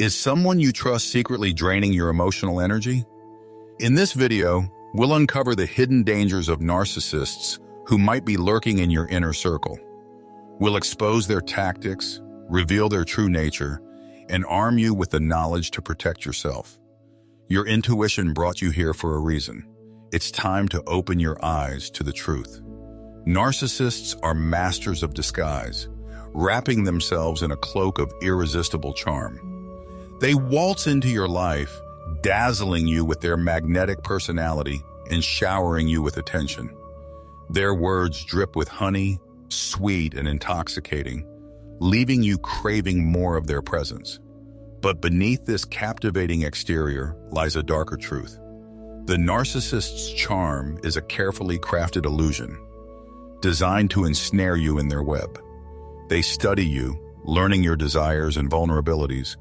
Is someone you trust secretly draining your emotional energy? In this video, we'll uncover the hidden dangers of narcissists who might be lurking in your inner circle. We'll expose their tactics, reveal their true nature, and arm you with the knowledge to protect yourself. Your intuition brought you here for a reason. It's time to open your eyes to the truth. Narcissists are masters of disguise, wrapping themselves in a cloak of irresistible charm. They waltz into your life, dazzling you with their magnetic personality and showering you with attention. Their words drip with honey, sweet and intoxicating, leaving you craving more of their presence. But beneath this captivating exterior lies a darker truth. The narcissist's charm is a carefully crafted illusion, designed to ensnare you in their web. They study you, learning your desires and vulnerabilities,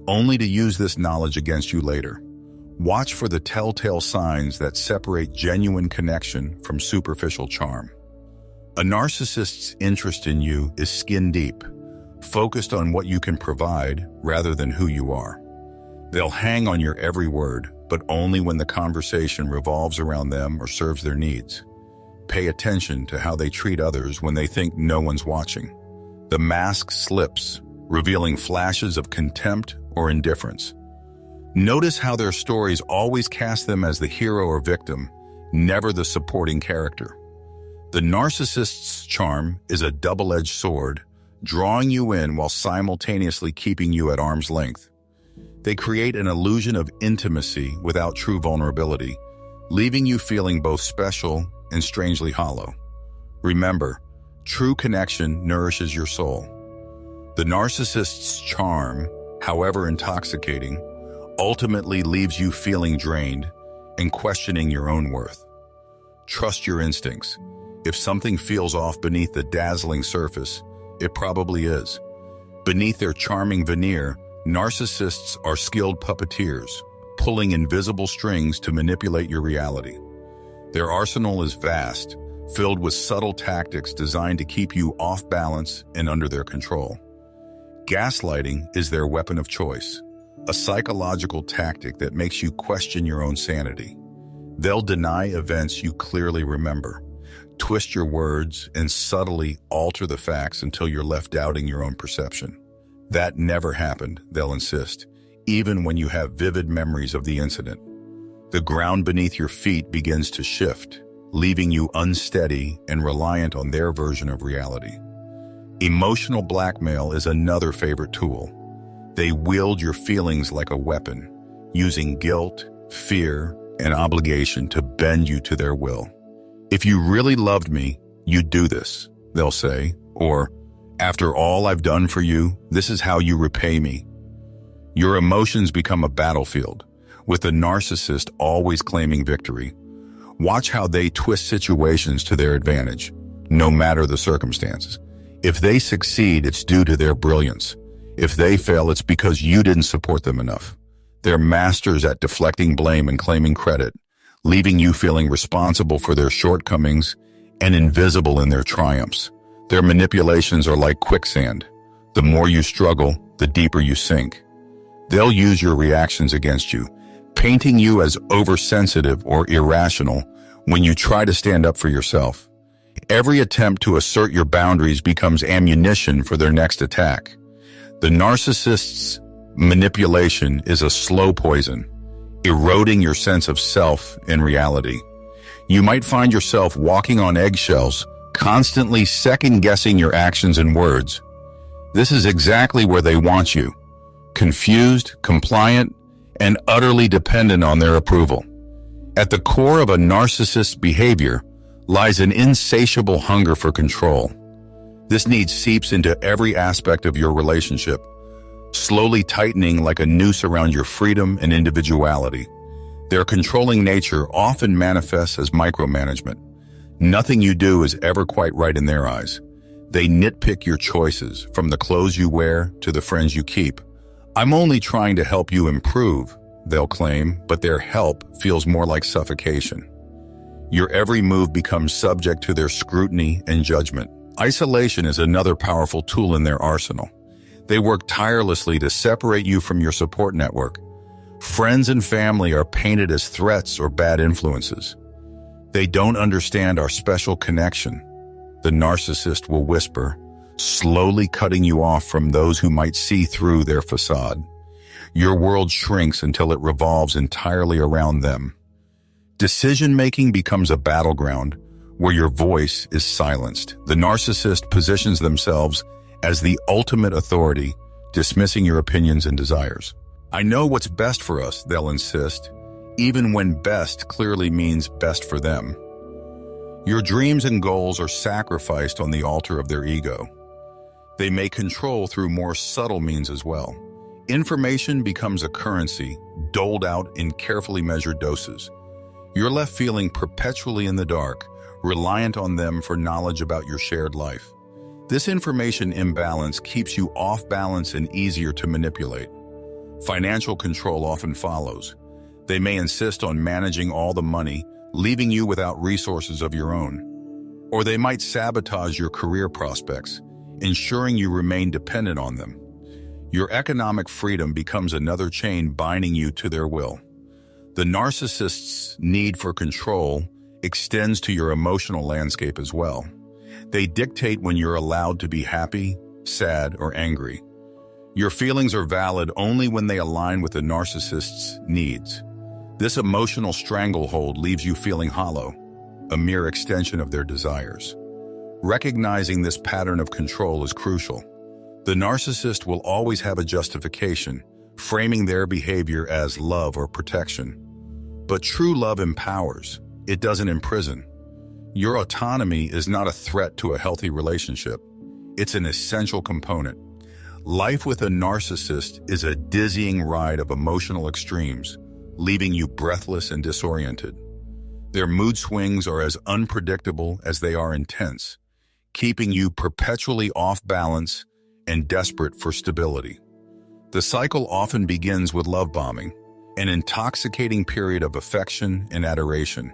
only to use this knowledge against you later. Watch for the telltale signs that separate genuine connection from superficial charm. A narcissist's interest in you is skin deep, focused on what you can provide rather than who you are. They'll hang on your every word, but only when the conversation revolves around them or serves their needs. Pay attention to how they treat others when they think no one's watching. The mask slips, revealing flashes of contempt or indifference. Notice how their stories always cast them as the hero or victim, never the supporting character. The narcissist's charm is a double-edged sword, drawing you in while simultaneously keeping you at arm's length. They create an illusion of intimacy without true vulnerability, leaving you feeling both special and strangely hollow. Remember, true connection nourishes your soul. The narcissist's charm, however intoxicating, ultimately leaves you feeling drained and questioning your own worth. Trust your instincts. If something feels off beneath the dazzling surface, it probably is. Beneath their charming veneer, narcissists are skilled puppeteers, pulling invisible strings to manipulate your reality. Their arsenal is vast, filled with subtle tactics designed to keep you off balance and under their control. Gaslighting is their weapon of choice, a psychological tactic that makes you question your own sanity. They'll deny events you clearly remember, twist your words, and subtly alter the facts until you're left doubting your own perception. That never happened, they'll insist, even when you have vivid memories of the incident. The ground beneath your feet begins to shift, leaving you unsteady and reliant on their version of reality. Emotional blackmail is another favorite tool. They wield your feelings like a weapon, using guilt, fear, and obligation to bend you to their will. If you really loved me, you'd do this, they'll say, or, after all I've done for you, this is how you repay me. Your emotions become a battlefield, with the narcissist always claiming victory. Watch how they twist situations to their advantage, no matter the circumstances. If they succeed, it's due to their brilliance. If they fail, it's because you didn't support them enough. They're masters at deflecting blame and claiming credit, leaving you feeling responsible for their shortcomings and invisible in their triumphs. Their manipulations are like quicksand. The more you struggle, the deeper you sink. They'll use your reactions against you, painting you as oversensitive or irrational when you try to stand up for yourself. Every attempt to assert your boundaries becomes ammunition for their next attack. The narcissist's manipulation is a slow poison, eroding your sense of self and reality. You might find yourself walking on eggshells, constantly second-guessing your actions and words. This is exactly where they want you, confused, compliant, and utterly dependent on their approval. At the core of a narcissist's behavior lies an insatiable hunger for control. This need seeps into every aspect of your relationship, slowly tightening like a noose around your freedom and individuality. Their controlling nature often manifests as micromanagement. Nothing you do is ever quite right in their eyes. They nitpick your choices, from the clothes you wear to the friends you keep. I'm only trying to help you improve, they'll claim, but their help feels more like suffocation. Your every move becomes subject to their scrutiny and judgment. Isolation is another powerful tool in their arsenal. They work tirelessly to separate you from your support network. Friends and family are painted as threats or bad influences. They don't understand our special connection. The narcissist will whisper, slowly cutting you off from those who might see through their facade. Your world shrinks until it revolves entirely around them. Decision-making becomes a battleground where your voice is silenced. The narcissist positions themselves as the ultimate authority, dismissing your opinions and desires. I know what's best for us, they'll insist, even when best clearly means best for them. Your dreams and goals are sacrificed on the altar of their ego. They may control through more subtle means as well. Information becomes a currency, doled out in carefully measured doses. You're left feeling perpetually in the dark, reliant on them for knowledge about your shared life. This information imbalance keeps you off balance and easier to manipulate. Financial control often follows. They may insist on managing all the money, leaving you without resources of your own. Or they might sabotage your career prospects, ensuring you remain dependent on them. Your economic freedom becomes another chain binding you to their will. The narcissist's need for control extends to your emotional landscape as well. They dictate when you're allowed to be happy, sad, or angry. Your feelings are valid only when they align with the narcissist's needs. This emotional stranglehold leaves you feeling hollow, a mere extension of their desires. Recognizing this pattern of control is crucial. The narcissist will always have a justification, framing their behavior as love or protection. But true love empowers. It doesn't imprison. Your autonomy is not a threat to a healthy relationship. It's an essential component. Life with a narcissist is a dizzying ride of emotional extremes, leaving you breathless and disoriented. Their mood swings are as unpredictable as they are intense, keeping you perpetually off balance and desperate for stability. The cycle often begins with love bombing, an intoxicating period of affection and adoration.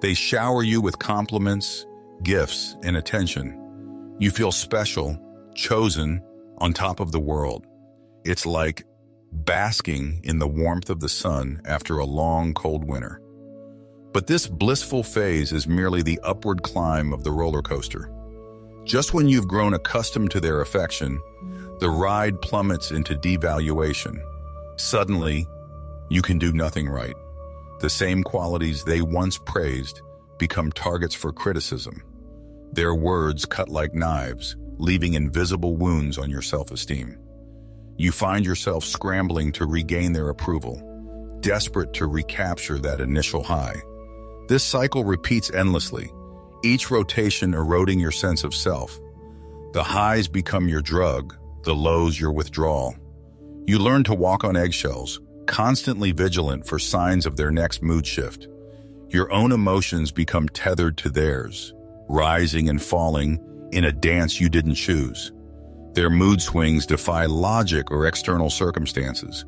They shower you with compliments, gifts, and attention. You feel special, chosen, on top of the world. It's like basking in the warmth of the sun after a long, cold winter. But this blissful phase is merely the upward climb of the roller coaster. Just when you've grown accustomed to their affection, the ride plummets into devaluation. Suddenly, you can do nothing right. The same qualities they once praised become targets for criticism. Their words cut like knives, leaving invisible wounds on your self-esteem. You find yourself scrambling to regain their approval, desperate to recapture that initial high. This cycle repeats endlessly, each rotation eroding your sense of self. The highs become your drug, the lows your withdrawal. You learn to walk on eggshells, constantly vigilant for signs of their next mood shift. Your own emotions become tethered to theirs, rising and falling in a dance you didn't choose. Their mood swings defy logic or external circumstances.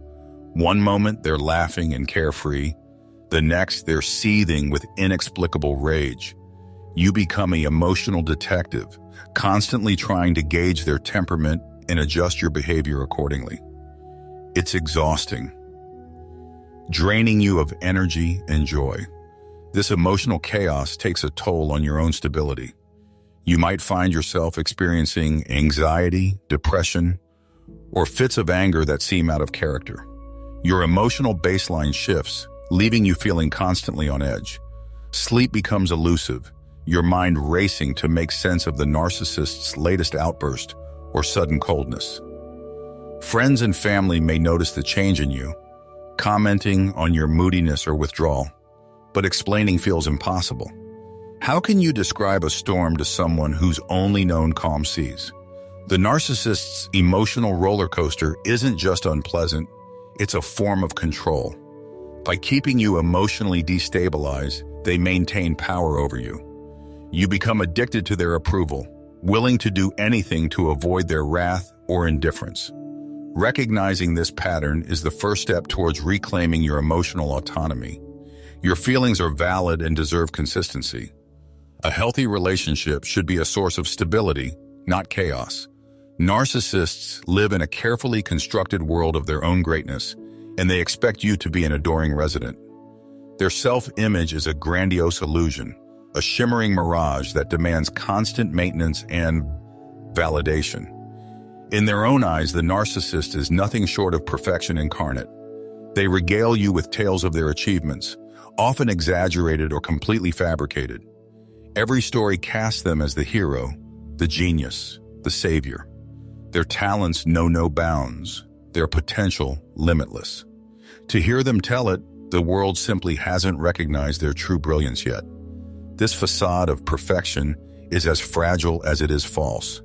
One moment they're laughing and carefree, the next they're seething with inexplicable rage. You become an emotional detective, constantly trying to gauge their temperament and adjust your behavior accordingly. It's exhausting, draining you of energy and joy. This emotional chaos takes a toll on your own stability. You might find yourself experiencing anxiety, depression, or fits of anger that seem out of character. Your emotional baseline shifts, leaving you feeling constantly on edge. Sleep becomes elusive, your mind racing to make sense of the narcissist's latest outburst or sudden coldness. Friends and family may notice the change in you, commenting on your moodiness or withdrawal, but explaining feels impossible. How can you describe a storm to someone who's only known calm seas? The narcissist's emotional roller coaster isn't just unpleasant, it's a form of control. By keeping you emotionally destabilized, they maintain power over you. You become addicted to their approval, willing to do anything to avoid their wrath or indifference. Recognizing this pattern is the first step towards reclaiming your emotional autonomy. Your feelings are valid and deserve consistency. A healthy relationship should be a source of stability, not chaos. Narcissists live in a carefully constructed world of their own greatness, and they expect you to be an adoring resident. Their self-image is a grandiose illusion, a shimmering mirage that demands constant maintenance and validation. In their own eyes, the narcissist is nothing short of perfection incarnate. They regale you with tales of their achievements, often exaggerated or completely fabricated. Every story casts them as the hero, the genius, the savior. Their talents know no bounds, their potential limitless. To hear them tell it, the world simply hasn't recognized their true brilliance yet. This facade of perfection is as fragile as it is false.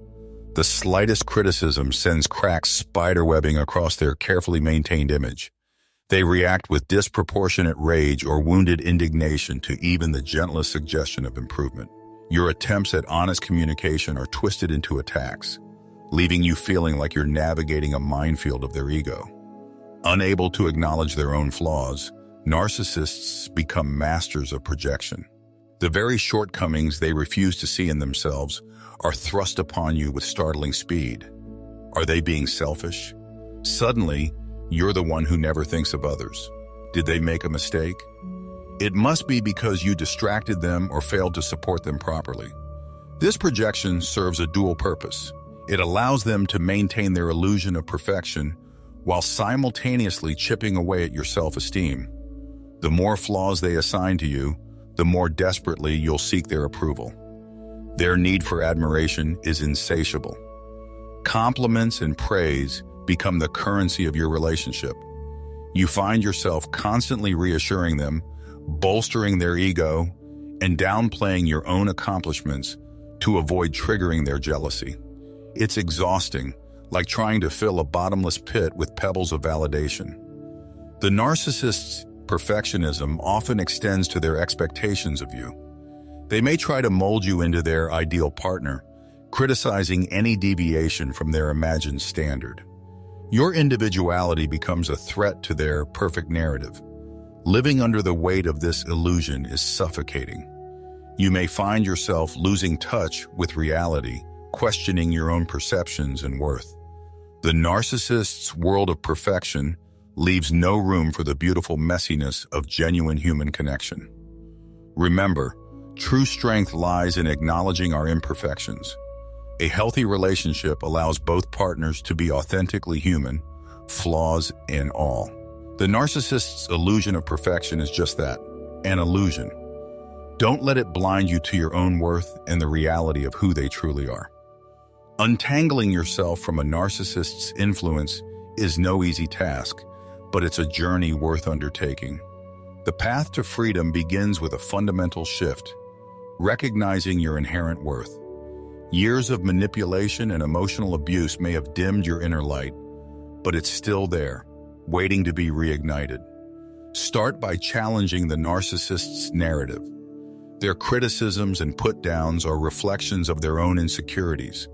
The slightest criticism sends cracks spiderwebbing across their carefully maintained image. They react with disproportionate rage or wounded indignation to even the gentlest suggestion of improvement. Your attempts at honest communication are twisted into attacks, leaving you feeling like you're navigating a minefield of their ego. Unable to acknowledge their own flaws, narcissists become masters of projection. The very shortcomings they refuse to see in themselves are thrust upon you with startling speed. Are they being selfish? Suddenly, you're the one who never thinks of others. Did they make a mistake? It must be because you distracted them or failed to support them properly. This projection serves a dual purpose. It allows them to maintain their illusion of perfection while simultaneously chipping away at your self-esteem. The more flaws they assign to you, the more desperately you'll seek their approval. Their need for admiration is insatiable. Compliments and praise become the currency of your relationship. You find yourself constantly reassuring them, bolstering their ego, and downplaying your own accomplishments to avoid triggering their jealousy. It's exhausting, like trying to fill a bottomless pit with pebbles of validation. The narcissist's perfectionism often extends to their expectations of you. They may try to mold you into their ideal partner, criticizing any deviation from their imagined standard. Your individuality becomes a threat to their perfect narrative. Living under the weight of this illusion is suffocating. You may find yourself losing touch with reality, questioning your own perceptions and worth. The narcissist's world of perfection leaves no room for the beautiful messiness of genuine human connection. Remember, true strength lies in acknowledging our imperfections. A healthy relationship allows both partners to be authentically human, flaws and all. The narcissist's illusion of perfection is just that, an illusion. Don't let it blind you to your own worth and the reality of who they truly are. Untangling yourself from a narcissist's influence is no easy task, but it's a journey worth undertaking. The path to freedom begins with a fundamental shift, recognizing your inherent worth. Years of manipulation and emotional abuse may have dimmed your inner light, but it's still there, waiting to be reignited. Start by challenging the narcissist's narrative. Their criticisms and put-downs are reflections of their own insecurities,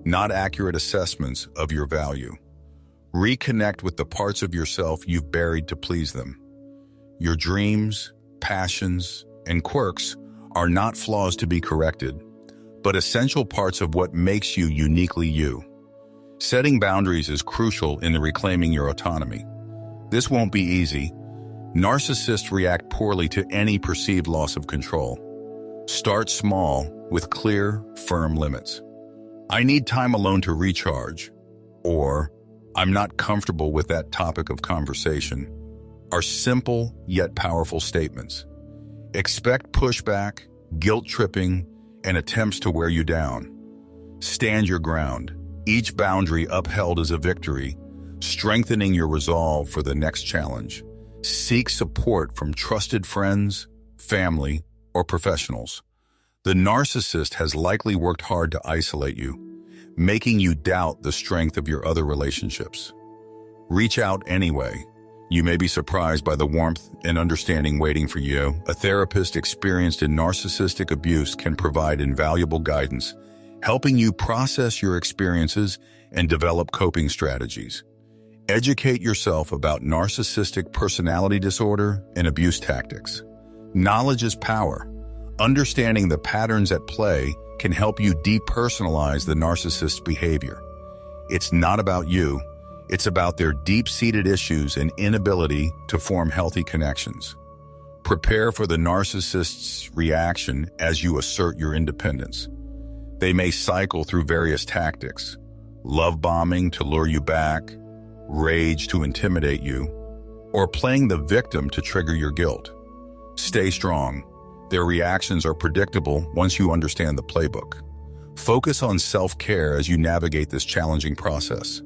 not accurate assessments of your value. Reconnect with the parts of yourself you've buried to please them. Your dreams, passions, and quirks are not flaws to be corrected, but essential parts of what makes you uniquely you. Setting boundaries is crucial in reclaiming your autonomy. This won't be easy. Narcissists react poorly to any perceived loss of control. Start small with clear, firm limits. I need time alone to recharge, or I'm not comfortable with that topic of conversation, are simple yet powerful statements. Expect pushback, guilt-tripping, and attempts to wear you down. Stand your ground. Each boundary upheld is a victory, strengthening your resolve for the next challenge. Seek support from trusted friends, family, or professionals. The narcissist has likely worked hard to isolate you, making you doubt the strength of your other relationships. Reach out anyway. You may be surprised by the warmth and understanding waiting for you. A therapist experienced in narcissistic abuse can provide invaluable guidance, helping you process your experiences and develop coping strategies. Educate yourself about narcissistic personality disorder and abuse tactics. Knowledge is power. Understanding the patterns at play can help you depersonalize the narcissist's behavior. It's not about you. It's about their deep-seated issues and inability to form healthy connections. Prepare for the narcissist's reaction as you assert your independence. They may cycle through various tactics: love bombing to lure you back, rage to intimidate you, or playing the victim to trigger your guilt. Stay strong. Their reactions are predictable once you understand the playbook. Focus on self-care as you navigate this challenging process.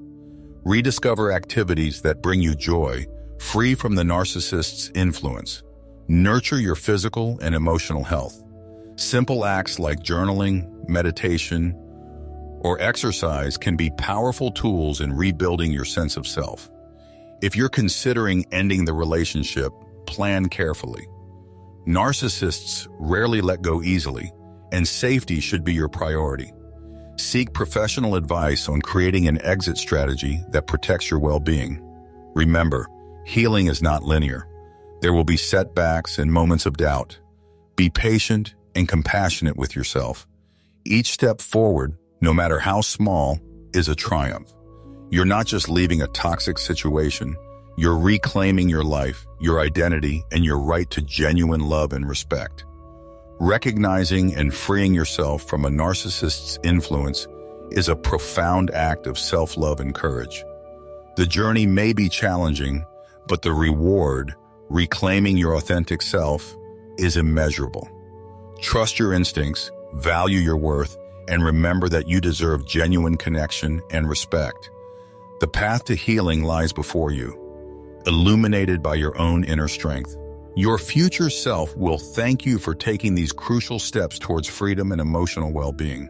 Rediscover activities that bring you joy, free from the narcissist's influence. Nurture your physical and emotional health. Simple acts like journaling, meditation, or exercise can be powerful tools in rebuilding your sense of self. If you're considering ending the relationship, plan carefully. Narcissists rarely let go easily, and safety should be your priority. Seek professional advice on creating an exit strategy that protects your well-being. Remember, healing is not linear. There will be setbacks and moments of doubt. Be patient and compassionate with yourself. Each step forward, no matter how small, is a triumph. You're not just leaving a toxic situation, you're reclaiming your life, your identity, and your right to genuine love and respect. Recognizing and freeing yourself from a narcissist's influence is a profound act of self-love and courage. The journey may be challenging, but the reward, reclaiming your authentic self, is immeasurable. Trust your instincts, value your worth, and remember that you deserve genuine connection and respect. The path to healing lies before you, illuminated by your own inner strength. Your future self will thank you for taking these crucial steps towards freedom and emotional well-being.